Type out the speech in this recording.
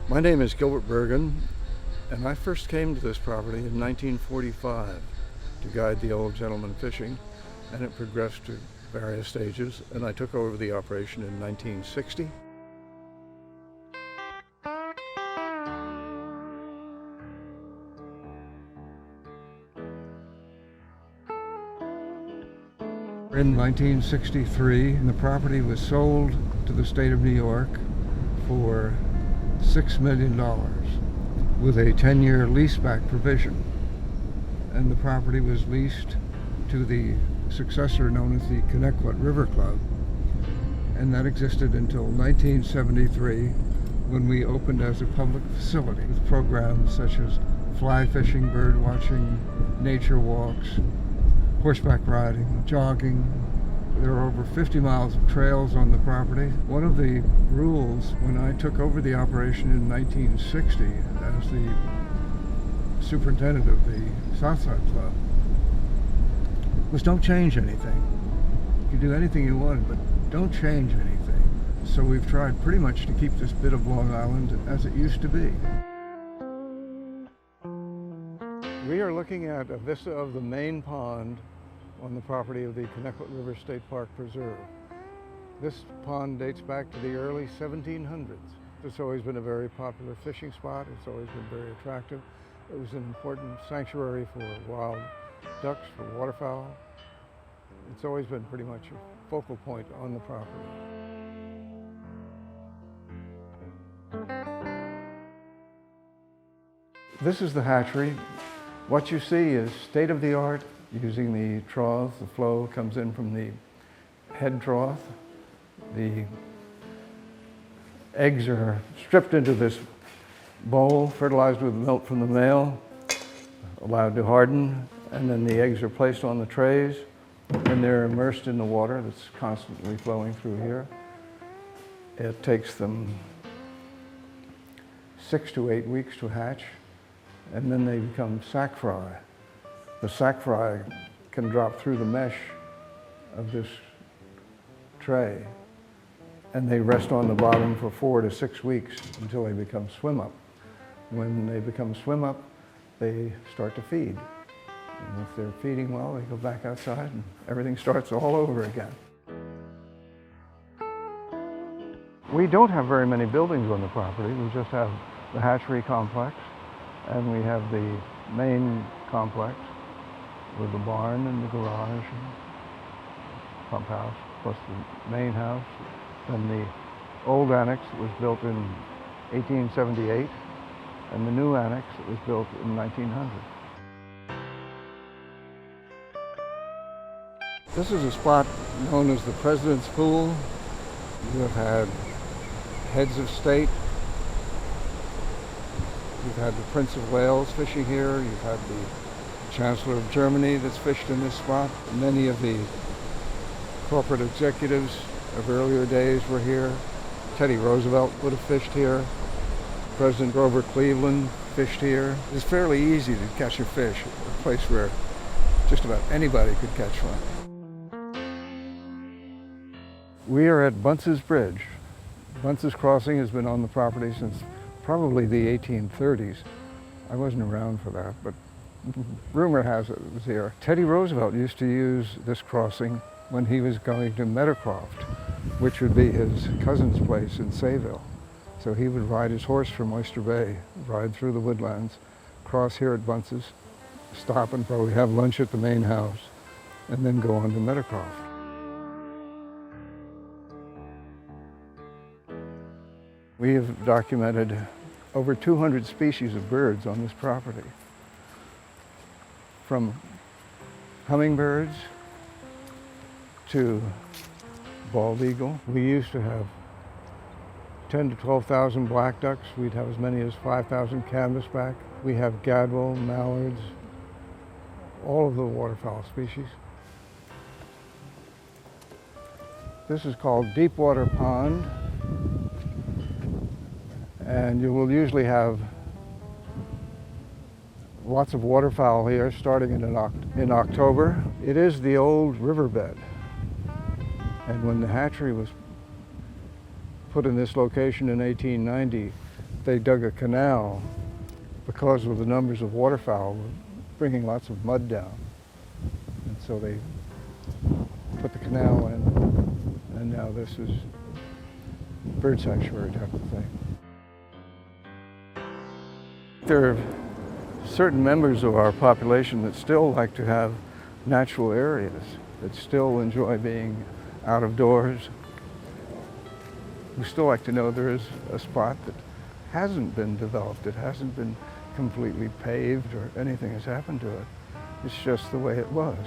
My name is Gil Bergen, and I first came to this property in 1945 to guide the old gentleman fishing, and it progressed to various stages, and I took over the operation in 1960. In 1963, the property was sold to the state of New York for $6 million with a 10-year leaseback provision. And the property was leased to the successor known as the Connetquot River Club. And that existed until 1973, when we opened as a public facility with programs such as fly fishing, bird watching, nature walks, horseback riding, jogging. There are over 50 miles of trails on the property. One of the rules when I took over the operation in 1960 as the superintendent of the Southside Club was don't change anything. You can do anything you want, but don't change anything. So we've tried pretty much to keep this bit of Long Island as it used to be. We are looking at a vista of the main pond on the property of the Connetquot River State Park Preserve. This pond dates back to the early 1700s. It's always been a very popular fishing spot. It's always been very attractive. It was an important sanctuary for wild ducks, for waterfowl. It's always been pretty much a focal point on the property. This is the hatchery. What you see is state-of-the-art using the troughs. The flow comes in from the head trough. The eggs are stripped into this bowl, fertilized with milk from the male, allowed to harden, and then the eggs are placed on the trays, and they're immersed in the water that's constantly flowing through here. It takes them 6 to 8 weeks to hatch, and then they become sack fry. The sack fry can drop through the mesh of this tray, and they rest on the bottom for 4 to 6 weeks until they become swim up. When they become swim up, they start to feed. And if they're feeding well, they go back outside and everything starts all over again. We don't have very many buildings on the property. We just have the hatchery complex, and we have the main complex with the barn and the garage and pump house, plus the main house. Then the old annex that was built in 1878, and the new annex that was built in 1900. This is a spot known as the President's Pool. You have had heads of state. You've had the Prince of Wales fishing here. You've had the Chancellor of Germany that's fished in this spot. Many of the corporate executives of earlier days were here. Teddy Roosevelt would have fished here. President Grover Cleveland fished here. It's fairly easy to catch a fish, a place where just about anybody could catch one. We are at Bunce's Bridge. Bunce's Crossing has been on the property since probably the 1830s. I wasn't around for that, but rumor has it was here. Teddy Roosevelt used to use this crossing when he was going to Meadowcroft, which would be his cousin's place in Sayville. So he would ride his horse from Oyster Bay, ride through the woodlands, cross here at Bunce's, stop and probably have lunch at the main house, and then go on to Meadowcroft. We have documented over 200 species of birds on this property, from hummingbirds to bald eagle. We used to have 10 to 12,000 black ducks. We'd have as many as 5,000 canvasback. We have gadwall, mallards, all of the waterfowl species. This is called Deepwater Pond, and you will usually have lots of waterfowl here starting in October. It is the old riverbed, and when the hatchery was put in this location in 1890, they dug a canal because of the numbers of waterfowl were bringing lots of mud down. And so they put the canal in, and now this is bird sanctuary type of thing. There are certain members of our population that still like to have natural areas, that still enjoy being out of doors. We still like to know there is a spot that hasn't been developed, it hasn't been completely paved or anything has happened to it. It's just the way it was.